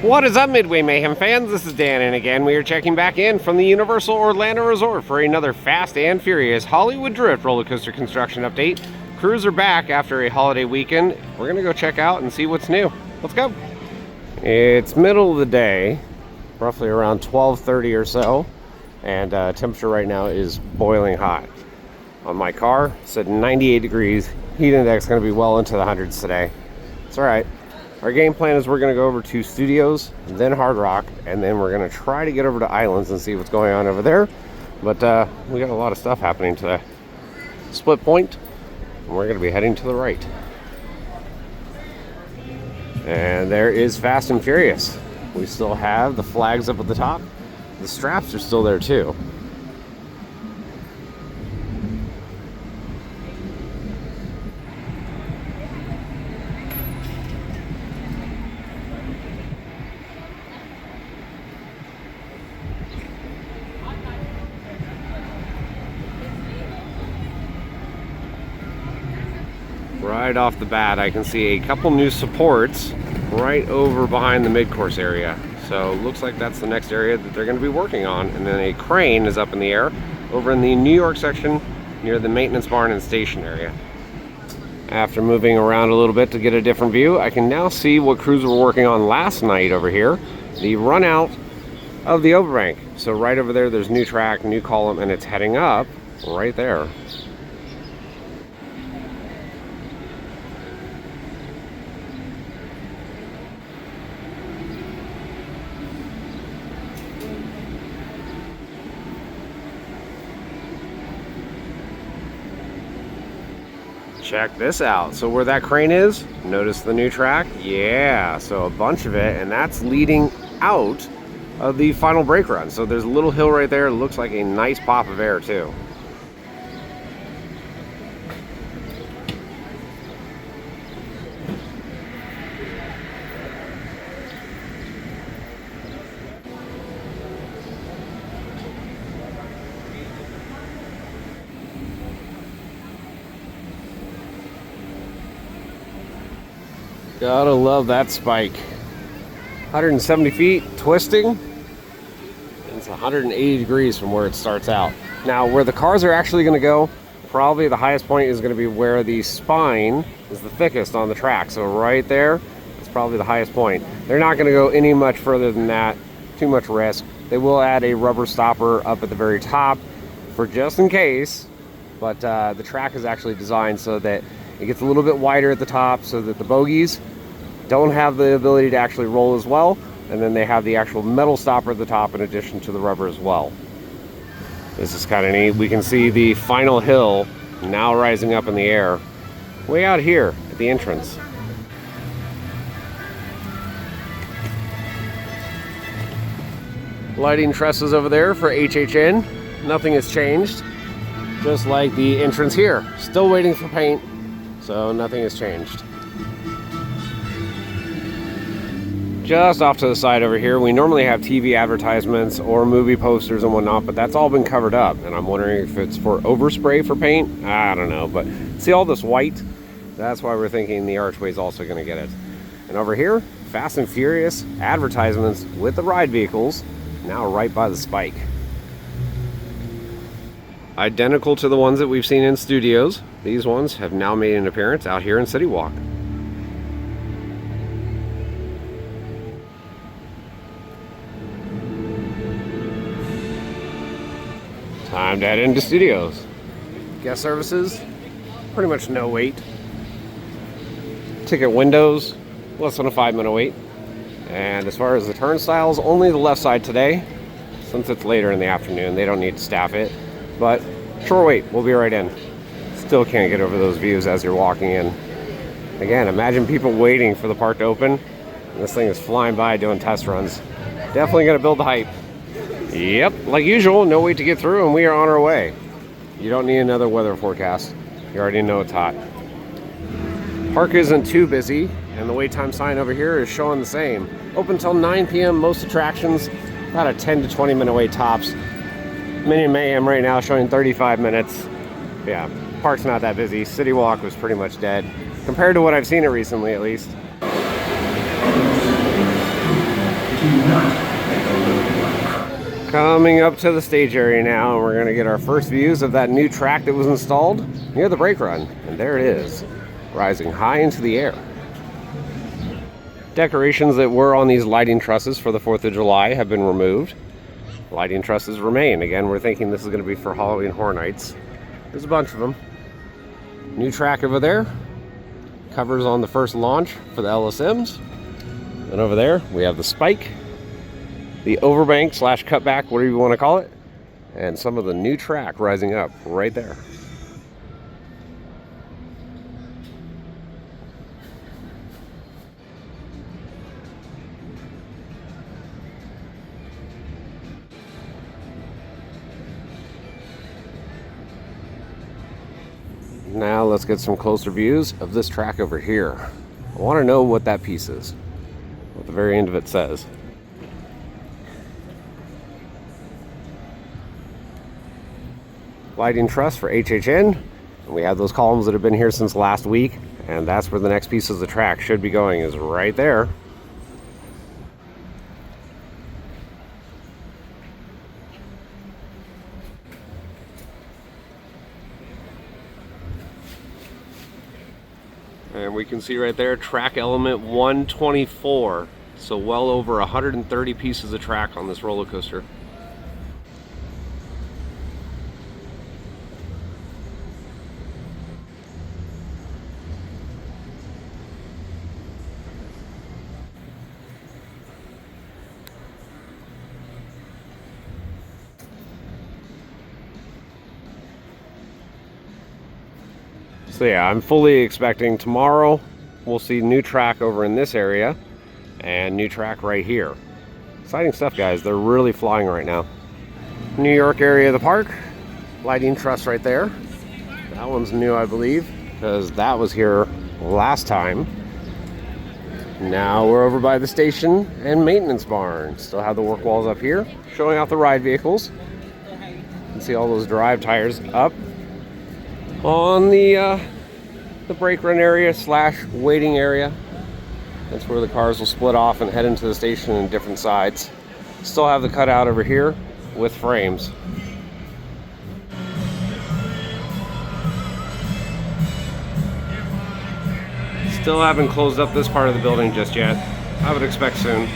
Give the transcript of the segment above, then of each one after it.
What is up, Midway Mayhem fans? This is Dan, and again we are checking back in from the Universal Orlando Resort for another Fast and Furious Hollywood Drift roller coaster construction update. Crews are back after a holiday weekend. We're gonna go check out and see what's new. Let's go. It's middle of the day, roughly around 12:30 or so, and temperature right now is boiling hot. On my car, it's at 98 degrees. Heat index gonna be well into the hundreds today. It's all right. Our game plan is we're going to go over to Studios, then Hard Rock, and then we're going to try to get over to Islands and see what's going on over there. But we got a lot of stuff happening today. Split Point, and we're going to be heading to the right. And there is Fast and Furious. We still have the flags up at the top. The straps are still there too. Right off the bat, I can see a couple new supports right over behind the mid-course area. So looks like that's the next area that they're going to be working on. And then a crane is up in the air over in the New York section near the maintenance barn and station area. After moving around a little bit to get a different view, I can now see what crews were working on last night over here. The run out of the overbank. So right over there, there's new track, new column, and it's heading up right there. Check this out. So where that crane is, notice the new track? Yeah, so a bunch of it, and that's leading out of the final brake run. So there's a little hill right there. It looks like a nice pop of air too. Gotta love that spike. 170 feet, twisting. It's 180 degrees from where it starts out. Now, where the cars are actually gonna go, probably the highest point is gonna be where the spine is the thickest on the track. So right there, it's probably the highest point. They're not gonna go any much further than that, too much risk. They will add a rubber stopper up at the very top for just in case, but the track is actually designed so that it gets a little bit wider at the top so that the bogies don't have the ability to actually roll as well, and then they have the actual metal stopper at the top in addition to the rubber as well. This is kind of neat. We can see the final hill now rising up in the air way out here at the entrance. Lighting trusses over there for HHN. Nothing has changed, just like the entrance here. Still waiting for paint, so nothing has changed. Just off to the side over here, we normally have TV advertisements or movie posters and whatnot, but that's all been covered up, and I'm wondering if it's for overspray for paint. I don't know, but see all this white? That's why we're thinking the archway is also going to get it. And over here, Fast and Furious advertisements with the ride vehicles, now right by the spike. Identical to the ones that we've seen in Studios, these ones have now made an appearance out here in CityWalk. Time to head into Studios. Guest services, pretty much no wait. Ticket windows, less than a 5-minute wait. And as far as the turnstiles, only the left side today. Since it's later in the afternoon, they don't need to staff it. But short wait, we'll be right in. Still can't get over those views as you're walking in. Again, imagine people waiting for the park to open. And this thing is flying by doing test runs. Definitely gonna build the hype. Yep, like usual, no wait to get through, and we are on our way. You don't need another weather forecast. You already know it's hot. Park isn't too busy, and the wait time sign over here is showing the same. Open till 9 p.m. most attractions, about a 10 to 20 minute wait tops. Mini Mayhem right now showing 35 minutes. Yeah, park's not that busy. CityWalk was pretty much dead, compared to what I've seen it recently at least. Coming up to the stage area now, and we're going to get our first views of that new track that was installed near the brake run. And there it is, rising high into the air. Decorations that were on these lighting trusses for the 4th of July have been removed. Lighting trusses remain. Again, we're thinking this is going to be for Halloween Horror Nights. There's a bunch of them. New track over there. Covers on the first launch for the LSMs. And over there, we have the spike, the overbank / cutback, whatever you want to call it, and some of the new track rising up right there. Now let's get some closer views of this track over here. I want to know what that piece is, what the very end of it says. Lighting truss for HHN. And we have those columns that have been here since last week, and that's where the next piece of the track should be going, is right there. And we can see right there, track element 124. So well over 130 pieces of track on this roller coaster. So yeah, I'm fully expecting tomorrow we'll see new track over in this area and new track right here. Exciting stuff, guys. They're really flying right now. New York area of the park. Lighting truss right there. That one's new, I believe, because that was here last time. Now we're over by the station and maintenance barn. Still have the work walls up here, showing off the ride vehicles. You can see all those drive tires up on the brake run area / waiting area. That's where the cars will split off and head into the station in different sides. Still have the cutout over here with frames. Still haven't closed up this part of the building just yet. I would expect soon.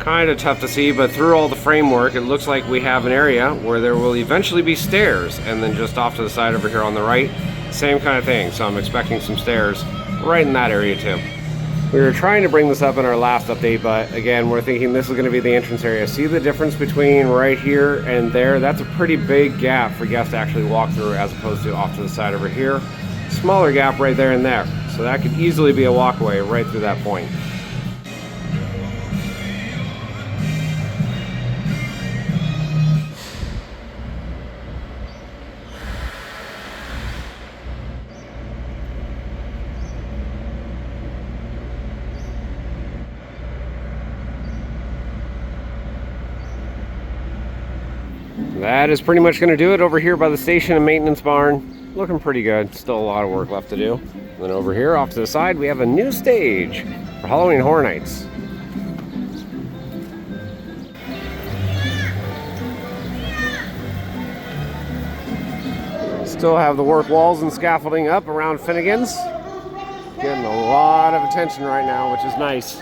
Kind of tough to see, but through all the framework, it looks like we have an area where there will eventually be stairs, and then just off to the side over here on the right, same kind of thing. So I'm expecting some stairs right in that area too. We were trying to bring this up in our last update, but again, we're thinking this is going to be the entrance area. See the difference between right here and there? That's a pretty big gap for guests to actually walk through, as opposed to off to the side over here. Smaller gap right there and there. So that could easily be a walkway right through that point. That is pretty much going to do it over here by the station and maintenance barn. Looking pretty good. Still a lot of work left to do. And then over here off to the side we have a new stage for Halloween Horror Nights. Still have the work walls and scaffolding up around Finnegan's. Getting a lot of attention right now, which is nice.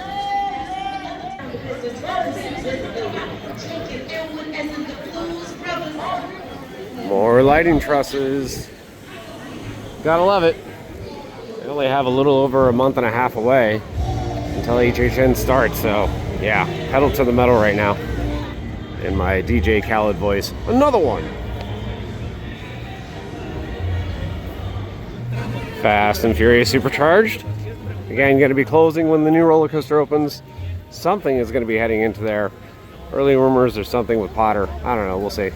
More lighting trusses. Gotta love it. They only have a little over a month and a half away until HHN starts, so yeah, pedal to the metal right now. In my DJ Khaled voice. Another one. Fast and Furious Supercharged. Again, going to be closing when the new roller coaster opens. Something is going to be heading into there. Early rumors there's something with Potter. I don't know, we'll see.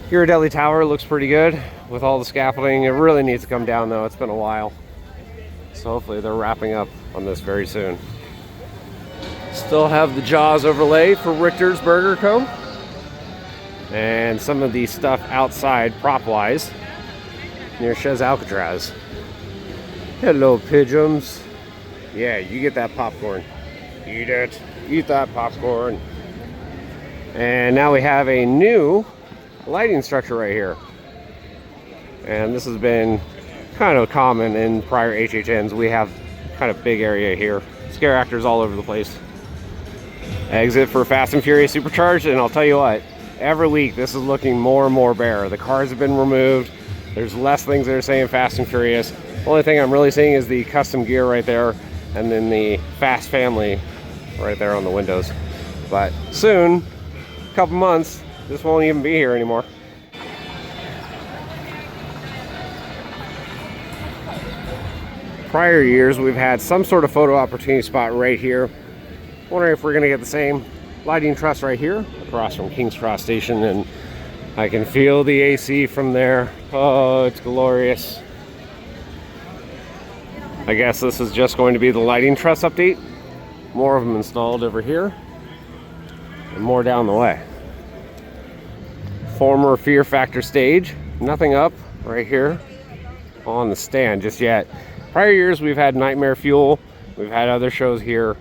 Ghirardelli Tower looks pretty good with all the scaffolding. It really needs to come down though. It's been a while. So hopefully they're wrapping up on this very soon. Still have the Jaws overlay for Richter's Burger Co. and some of the stuff outside prop-wise near Chez Alcatraz. Hello, pigeons. Yeah, you get that popcorn. Eat it. Eat that popcorn. And now we have a new lighting structure right here. And this has been kind of common in prior HHNs. We have kind of big area here. Scare actors all over the place. Exit for Fast and Furious Supercharged, and I'll tell you what, every week this is looking more and more bare. The cars have been removed. There's less things that are saying Fast and Furious. The only thing I'm really seeing is the custom gear right there, and then the Fast Family right there on the windows. But soon, a couple months, this won't even be here anymore. Prior years, we've had some sort of photo opportunity spot right here. Wondering if we're gonna get the same lighting truss right here across from King's Cross Station, and I can feel the AC from there. Oh, it's glorious. I guess this is just going to be the lighting truss update. More of them installed over here and more down the way. Former Fear Factor stage, nothing up right here on the stand just yet. Prior years we've had Nightmare Fuel, we've had other shows here.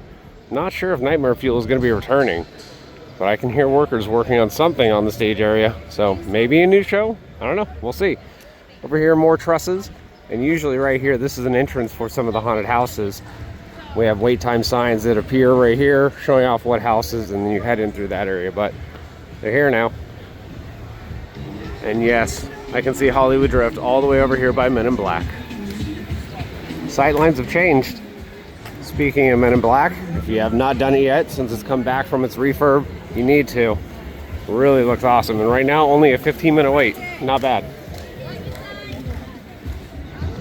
Not sure if Nightmare Fuel is going to be returning, but I can hear workers working on something on the stage area, so maybe a new show? I don't know, we'll see. Over here, more trusses, and usually right here, this is an entrance for some of the haunted houses. We have wait time signs that appear right here, showing off what houses, and then you head in through that area, but they're here now. And yes, I can see Hollywood Drift all the way over here by Men in Black. Sight lines have changed. Speaking of Men in Black, if you have not done it yet, since it's come back from its refurb, you need to. It really looks awesome. And right now, only a 15-minute wait. Not bad.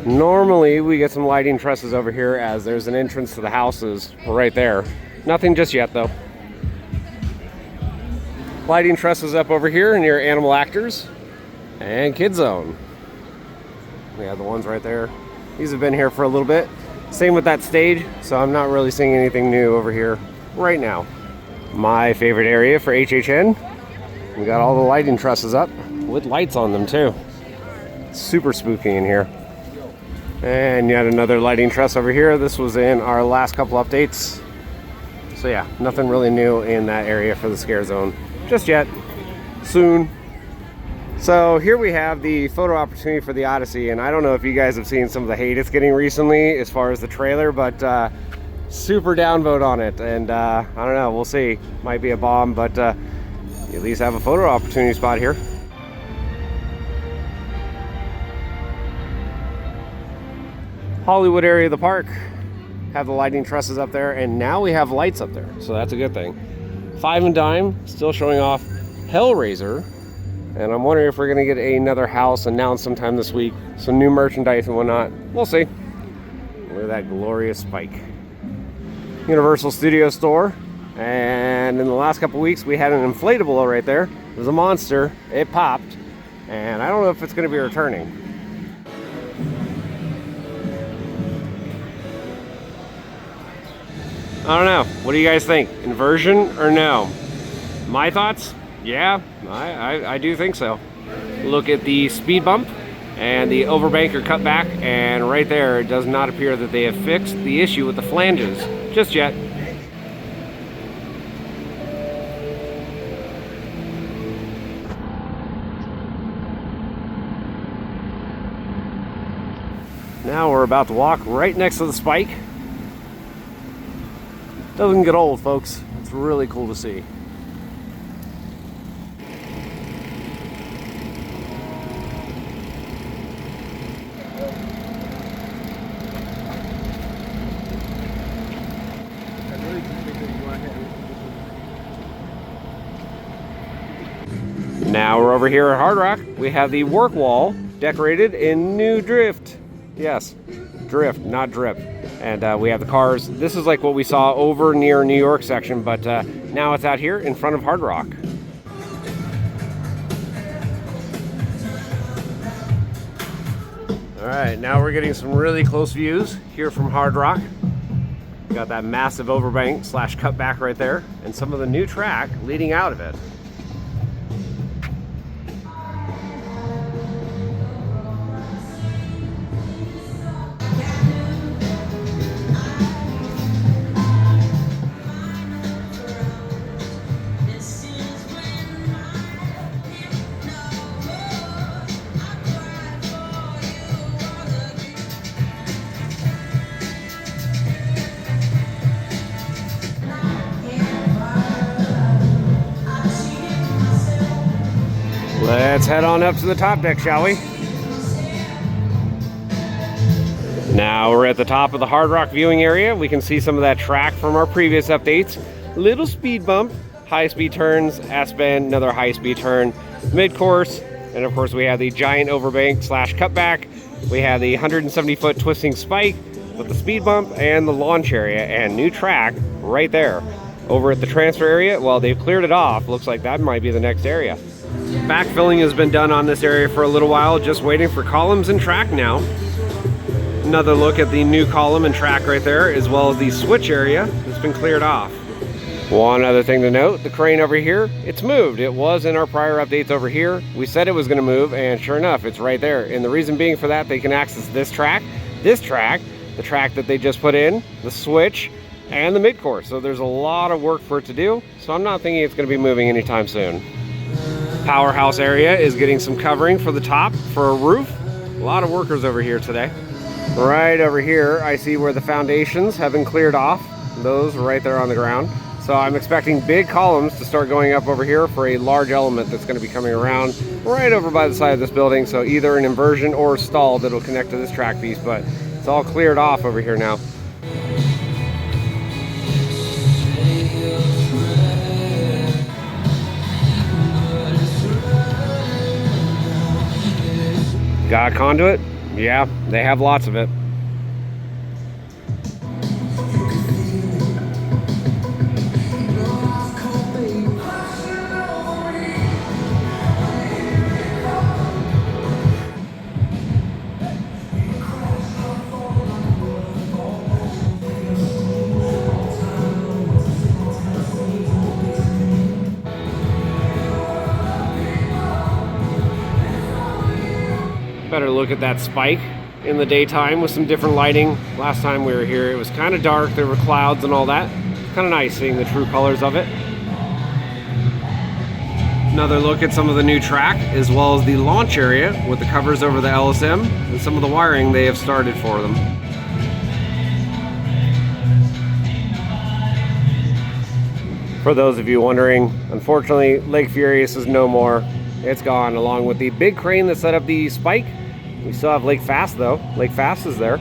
Normally, we get some lighting trusses over here as there's an entrance to the houses right there. Nothing just yet, though. Lighting trusses up over here near Animal Actors and Kid Zone. We have the ones right there. These have been here for a little bit. Same with that stage, so I'm not really seeing anything new over here right now. My favorite area for HHN, we got all the lighting trusses up with lights on them too. Super spooky in here. And yet another lighting truss over here. This was in our last couple updates. So yeah, nothing really new in that area for the scare zone just yet. Soon. So here we have the photo opportunity for the Odyssey, and I don't know if you guys have seen some of the hate it's getting recently as far as the trailer, but super downvote on it, and I don't know, we'll see. Might be a bomb, but you at least have a photo opportunity spot here. Hollywood area of the park, have the lighting trusses up there, and now we have lights up there, so that's a good thing. Five and Dime, still showing off Hellraiser. And I'm wondering if we're going to get another house announced sometime this week. Some new merchandise and whatnot. We'll see. Look at that glorious spike. Universal Studio Store. And in the last couple weeks, we had an inflatable right there. It was a monster. It popped. And I don't know if it's going to be returning. I don't know. What do you guys think? Inversion or no? My thoughts? Yeah, I do think so. Look at the speed bump and the overbank or cutback, and right there it does not appear that they have fixed the issue with the flanges just yet. Now we're about to walk right next to the spike. Doesn't get old, folks. It's really cool to see. Now we're over here at Hard Rock. We have the work wall decorated in new drift. Yes, drift, not drip. And we have the cars. This is like what we saw over near New York section, but now it's out here in front of Hard Rock. All right, now we're getting some really close views here from Hard Rock. Got that massive overbank / cutback right there, and some of the new track leading out of it. Let's head on up to the top deck, shall we? Now we're at the top of the Hard Rock viewing area. We can see some of that track from our previous updates. Little speed bump, high speed turns, S-bend, another high speed turn, mid-course, and of course we have the giant overbank slash cutback. We have the 170-foot twisting spike with the speed bump and the launch area, and new track right there. Over at the transfer area, well, they've cleared it off. Looks like that might be the next area. Backfilling has been done on this area for a little while, just waiting for columns and track now. Another look at the new column and track right there, as well as the switch area that's been cleared off. One other thing to note, the crane over here, it's moved. It was in our prior updates over here. We said it was going to move, and sure enough, it's right there. And the reason being for that, they can access this track, the track that they just put in, the switch, and the mid-course. So there's a lot of work for it to do, so I'm not thinking it's going to be moving anytime soon. Powerhouse area is getting some covering for the top for a roof. A lot of workers over here today. Right over here, I see where the foundations have been cleared off. Those right there on the ground. So I'm expecting big columns to start going up over here for a large element that's going to be coming around right over by the side of this building. So either an inversion or a stall that'll connect to this track piece, but it's all cleared off over here now. Got conduit? Yeah, they have lots of it. Better look at that spike in the daytime with some different lighting. Last time we were here, it was kind of dark. There were clouds and all that. Kind of nice seeing the true colors of it. Another look at some of the new track, as well as the launch area with the covers over the LSM and some of the wiring they have started for them. For those of you wondering, unfortunately, Lake Furious is no more. It's gone, along with the big crane that set up the spike. We still have Lake Fast though. Lake Fast is there.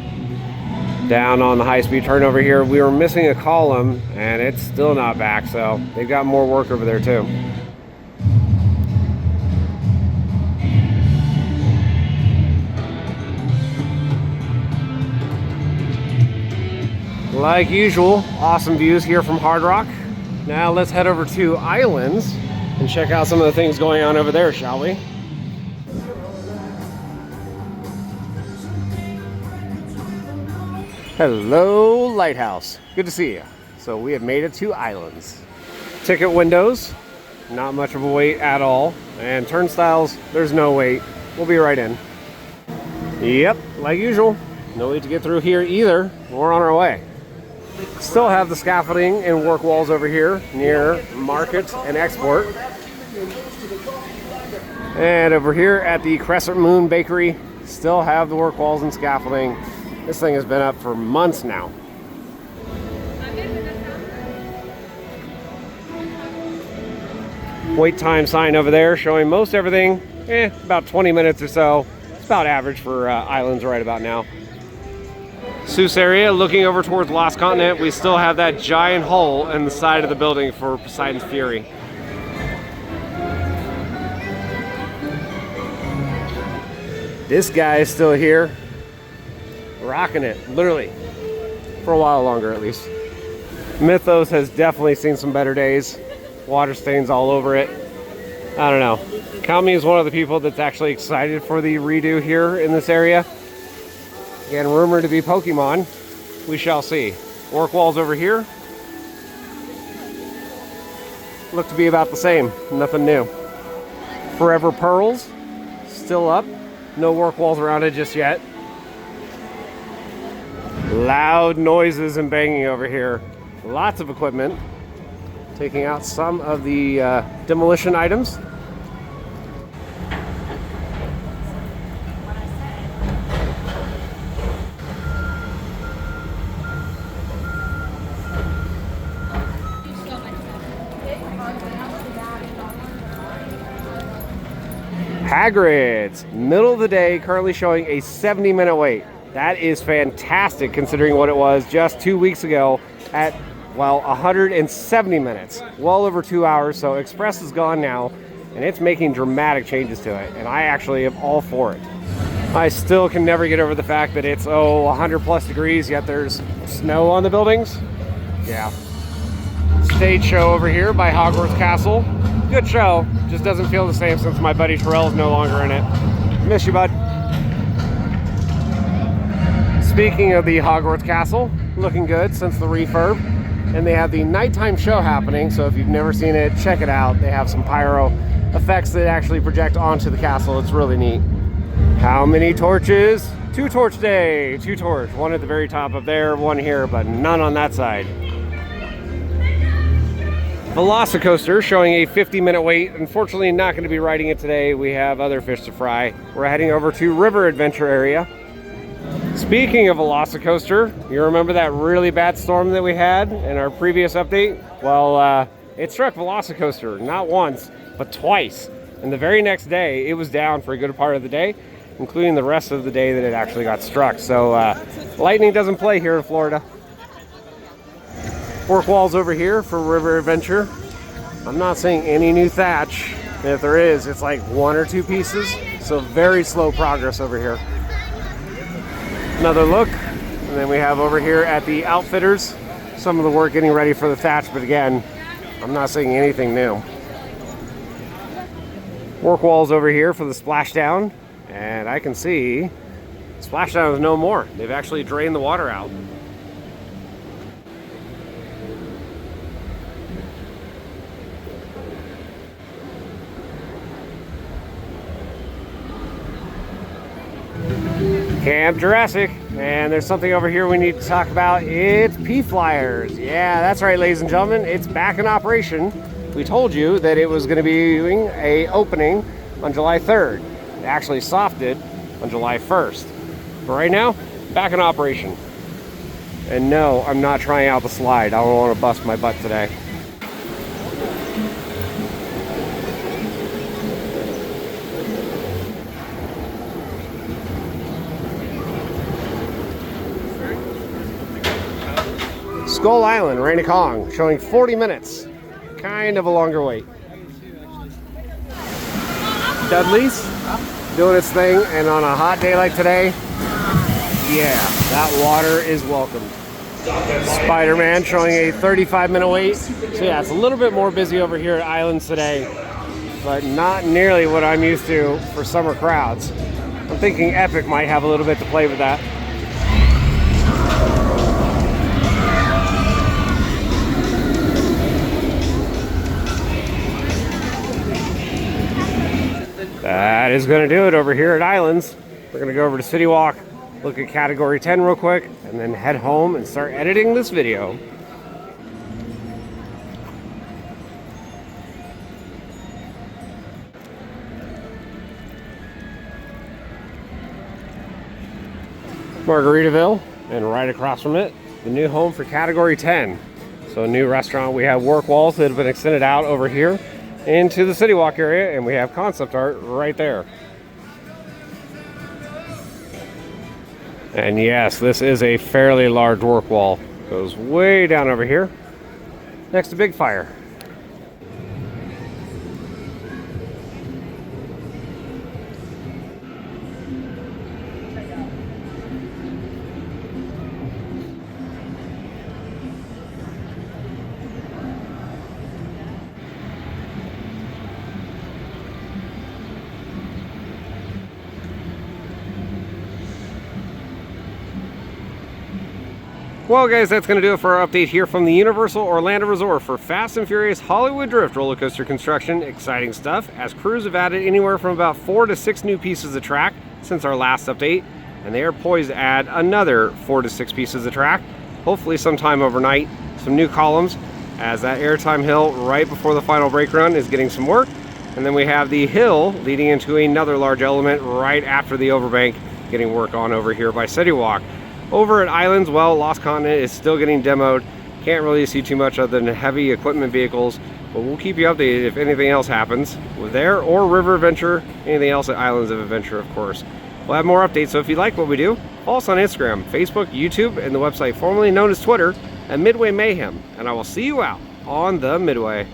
Down on the high-speed turn over here, we were missing a column and it's still not back, so they've got more work over there too. Like usual, awesome views here from Hard Rock. Now let's head over to Islands and check out some of the things going on over there, shall we? Hello, Lighthouse. Good to see you. So we have made it to Islands. Ticket windows, not much of a wait at all. And turnstiles, there's no wait. We'll be right in. Yep, like usual. No wait to get through here either. We're on our way. Still have the scaffolding and work walls over here near Market and Export. And over here at the Crescent Moon Bakery, still have the work walls and scaffolding. This thing has been up for months now. Wait time sign over there showing most everything, about 20 minutes or so. It's about average for Islands right about now. Seuss area, looking over towards Lost Continent, we still have that giant hole in the side of the building for Poseidon's Fury. This guy is still here, rocking it, literally, for a while longer at least. Mythos has definitely seen some better days. Water stains all over it. I don't know. Count me as one of the people that's actually excited for the redo here in this area. Again, rumored to be Pokemon. We shall see. Work walls over here look to be about the same. Nothing new. Forever Pearls, still up. No work walls around it just yet. Loud noises and banging over here. Lots of equipment. Taking out some of the demolition items. Hagrid's, middle of the day, currently showing a 70-minute wait. That is fantastic considering what it was just 2 weeks ago at, well, 170 minutes. Well over 2 hours, so Express is gone now, and it's making dramatic changes to it, and I actually am all for it. I still can never get over the fact that it's, 100 plus degrees, yet there's snow on the buildings. Yeah. Stage show over here by Hogwarts Castle. Good show, just doesn't feel the same since my buddy Terrell is no longer in it. Miss you, bud. Speaking of the Hogwarts Castle, looking good since the refurb. And they have the nighttime show happening, so if you've never seen it, check it out. They have some pyro effects that actually project onto the castle. It's really neat. How many torches? 2 torch day, 2 torch. One at the very top up there, one here, but none on that side. Velocicoaster showing a 50-minute wait. Unfortunately, not going to be riding it today. We have other fish to fry. We're heading over to River Adventure area. Speaking of Velocicoaster, you remember that really bad storm that we had in our previous update? Well, it struck Velocicoaster not once, but twice. And the very next day, it was down for a good part of the day, including the rest of the day that it actually got struck. So lightning doesn't play here in Florida. Fork walls over here for River Adventure. I'm not seeing any new thatch. And if there is, it's like 1 or 2 pieces. So very slow progress over here. Another look. And then we have over here at the Outfitters, some of the work getting ready for the thatch. But again, I'm not seeing anything new. Work walls over here for the splashdown. And I can see splashdown is no more. They've actually drained the water out. Camp Jurassic, and there's something over here we need to talk about. It's Flyers. Yeah, that's right, ladies and gentlemen. It's back in operation. We told you that it was going to be doing a opening on July 3rd. It actually softed on July 1st. But right now, back in operation. And no, I'm not trying out the slide. I don't want to bust my butt today. Skull Island, Rainy Kong, showing 40 minutes. Kind of a longer wait. Dudley's doing its thing, and on a hot day like today, yeah, that water is welcome. Spider-Man showing a 35-minute wait. So yeah, it's a little bit more busy over here at Islands today, but not nearly what I'm used to for summer crowds. I'm thinking Epic might have a little bit to play with that. That is going to do it over here at Islands. We're going to go over to CityWalk, look at Category 10 real quick, and then head home and start editing this video. Margaritaville, and right across from it, the new home for Category 10. So a new restaurant. We have work walls that have been extended out over here into the CityWalk area, and we have concept art right there. And yes, this is a fairly large work wall. Goes way down over here next to Big Fire. Well guys, that's going to do it for our update here from the Universal Orlando Resort for Fast and Furious Hollywood Drift roller coaster construction. Exciting stuff, as crews have added anywhere from about 4 to 6 new pieces of track since our last update, and they are poised to add another 4 to 6 pieces of track, hopefully sometime overnight. Some new columns, as that airtime hill right before the final brake run is getting some work, and then we have the hill leading into another large element right after the overbank getting work on over here by CityWalk. Over at Islands, well, Lost Continent is still getting demoed. Can't really see too much other than heavy equipment vehicles But we'll keep you updated if anything else happens with there or River Adventure, anything else at Islands of Adventure, of course. We'll have more updates, so if you like what we do, follow us on Instagram, Facebook, YouTube, and the website formerly known as Twitter at Midway Mayhem. And I will see you out on the Midway.